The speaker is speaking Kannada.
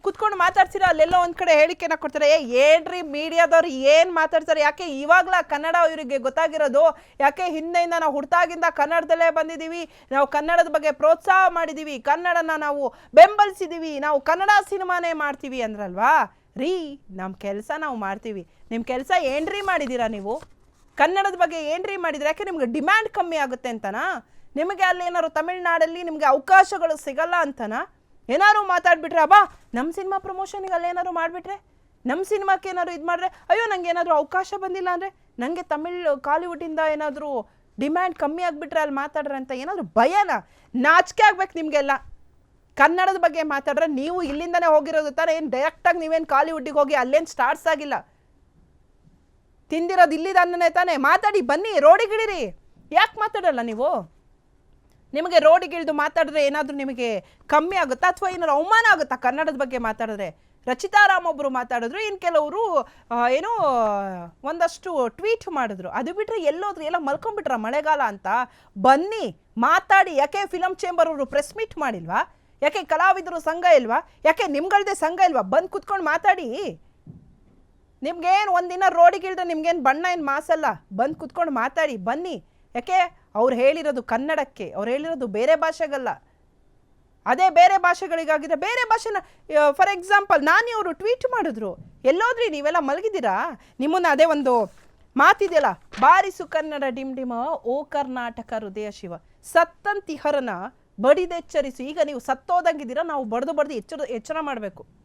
ಕುತ್ಕೊಂಡು ಮಾತಾಡ್ತೀರಾ ಅಲ್ಲೆಲ್ಲೋ ಒಂದ್ ಕಡೆ ಹೇಳಿಕೆನ ಕೊಡ್ತಾರೆ. ಏನ್ರಿ ಮೀಡಿಯಾದವ್ರು ಏನ್ ಮಾತಾಡ್ತಾರೆ? ಯಾಕೆ ಇವಾಗ್ಲ ಕನ್ನಡ ಇವರಿಗೆ ಗೊತ್ತಾಗಿರೋದು? ಯಾಕೆ ಹಿಂದೆಯಿಂದ ನಾವು ಹುಟ್ಟಾಗಿಂದ ಕನ್ನಡದಲ್ಲೇ ಬಂದಿದೀವಿ, ನಾವು ಕನ್ನಡದ ಬಗ್ಗೆ ಪ್ರೋತ್ಸಾಹ ಮಾಡಿದೀವಿ, ಕನ್ನಡನ ನಾವು ಬೆಂಬಲಿಸಿದೀವಿ, ನಾವು ಕನ್ನಡ ಸಿನಿಮಾನೇ ಮಾಡ್ತೀವಿ ಅಂದ್ರಲ್ವಾ ರೀ. ನಮ್ಮ ಕೆಲಸ ನಾವು ಮಾಡ್ತೀವಿ. ನಿಮ್ಮ ಕೆಲಸ ಏನ್ರಿ ಮಾಡಿದ್ದೀರಾ ನೀವು? ಕನ್ನಡದ ಬಗ್ಗೆ ಏನ್ರಿ ಮಾಡಿದ್ರೆ? ಯಾಕೆ ನಿಮ್ಗೆ ಡಿಮ್ಯಾಂಡ್ ಕಮ್ಮಿ ಆಗುತ್ತೆ ಅಂತನಾ? ನಿಮಗೆ ಅಲ್ಲಿ ಏನಾದ್ರು ತಮಿಳ್ನಾಡಲ್ಲಿ ನಿಮಗೆ ಅವಕಾಶಗಳು ಸಿಗಲ್ಲ ಅಂತನಾ? ಏನಾದ್ರು ಮಾತಾಡ್ಬಿಟ್ರೆ ಅಬ್ಬಾ ನಮ್ಮ ಸಿನಿಮಾ ಪ್ರಮೋಷನ್ಗೆ ಅಲ್ಲಿ ಏನಾದ್ರು ಮಾಡಿಬಿಟ್ರೆ, ನಮ್ಮ ಸಿನಿಮಾಕ್ಕೆ ಏನಾದ್ರು ಇದು ಮಾಡಿದ್ರೆ, ಅಯ್ಯೋ ನಂಗೆ ಏನಾದರೂ ಅವಕಾಶ ಬಂದಿಲ್ಲ ಅಂದರೆ, ನನಗೆ ಕಾಲಿವುಡ್ಡಿಂದ ಏನಾದರೂ ಡಿಮ್ಯಾಂಡ್ ಕಮ್ಮಿ ಆಗಿಬಿಟ್ರೆ ಅಲ್ಲಿ ಮಾತಾಡ್ರೆ ಅಂತ ಏನಾದರೂ ಭಯನಾ? ನಾಚಿಕೆ ಆಗ್ಬೇಕು ನಿಮಗೆಲ್ಲ. ಕನ್ನಡದ ಬಗ್ಗೆ ಮಾತಾಡ್ರೆ ನೀವು ಇಲ್ಲಿಂದನೇ ಹೋಗಿರೋದು ತಾನೇ, ಏನು ಡೈರೆಕ್ಟಾಗಿ ನೀವೇನು ಕಾಲಿವುಡ್ಡಿಗೆ ಹೋಗಿ ಅಲ್ಲೇನು ಸ್ಟಾರ್ಟ್ಸ್ ಆಗಿಲ್ಲ, ತಿಂದಿರೋದು ಇಲ್ಲಿದನ್ನೇ ತಾನೇ. ಮಾತಾಡಿ ಬನ್ನಿ, ರೋಡಿಗಿಳಿರಿ. ಯಾಕೆ ಮಾತಾಡಲ್ಲ ನೀವು? ನಿಮಗೆ ರೋಡಿಗಿಳಿದು ಮಾತಾಡಿದ್ರೆ ಏನಾದರೂ ನಿಮಗೆ ಕಮ್ಮಿ ಆಗುತ್ತಾ ಅಥವಾ ಏನಾದ್ರು ಅವಮಾನ ಆಗುತ್ತಾ ಕನ್ನಡದ ಬಗ್ಗೆ ಮಾತಾಡಿದ್ರೆ? ರಚಿತಾರಾಮ್ ಒಬ್ಬರು ಮಾತಾಡಿದ್ರು, ಇನ್ನು ಕೆಲವರು ಏನೋ ಒಂದಷ್ಟು ಟ್ವೀಟ್ ಮಾಡಿದ್ರು. ಅದು ಬಿಟ್ಟರೆ ಎಲ್ಲೋದ್ರು, ಎಲ್ಲ ಮಲ್ಕೊಂಡ್ಬಿಟ್ರ ಮಳೆಗಾಲ ಅಂತ? ಬನ್ನಿ ಮಾತಾಡಿ. ಯಾಕೆ ಫಿಲಮ್ ಚೇಂಬರ್ ಅವರು ಪ್ರೆಸ್ ಮೀಟ್ ಮಾಡಿಲ್ವಾ? ಯಾಕೆ ಕಲಾವಿದರು ಸಂಘ ಇಲ್ವಾ? ಯಾಕೆ ನಿಮ್ಗಳದೇ ಸಂಘ ಇಲ್ವಾ? ಬಂದು ಕುತ್ಕೊಂಡು ಮಾತಾಡಿ. ನಿಮ್ಗೇನು ಒಂದಿನ ರೋಡಿಗಿಳಿದ್ರೆ ನಿಮ್ಗೇನು ಬಣ್ಣ ಏನು ಮಾಸಲ್ಲ. ಬಂದು ಕುತ್ಕೊಂಡು ಮಾತಾಡಿ ಬನ್ನಿ. ಯಾಕೆ ಅವ್ರು ಹೇಳಿರೋದು ಕನ್ನಡಕ್ಕೆ, ಅವ್ರು ಹೇಳಿರೋದು ಬೇರೆ ಭಾಷೆಗಲ್ಲ. ಅದೇ ಬೇರೆ ಭಾಷೆಗಳಿಗಾಗಿದ್ರೆ ಬೇರೆ ಭಾಷೆನ, ಫಾರ್ ಎಕ್ಸಾಂಪಲ್ ನಾನಿ ಅವರು ಟ್ವೀಟ್ ಮಾಡಿದ್ರು, ಎಲ್ಲೋದ್ರಿ ನೀವೆಲ್ಲ ಮಲಗಿದ್ದೀರಾ? ನಿಮ್ಮನ್ನ ಅದೇ ಒಂದು ಮಾತಿದೆಯಲ್ಲ, ಬಾರಿಸು ಕನ್ನಡ ಡಿಮ್ ಡಿಮ ಓ ಕರ್ನಾಟಕ ಹೃದಯ ಶಿವ, ಸತ್ತಂತಿಹರನ ಬಡಿದೆಚ್ಚರಿಸು. ಈಗ ನೀವು ಸತ್ತೋದಂಗಿದ್ದೀರಾ, ನಾವು ಬಡ್ದು ಎಚ್ಚರ ಮಾಡಬೇಕು.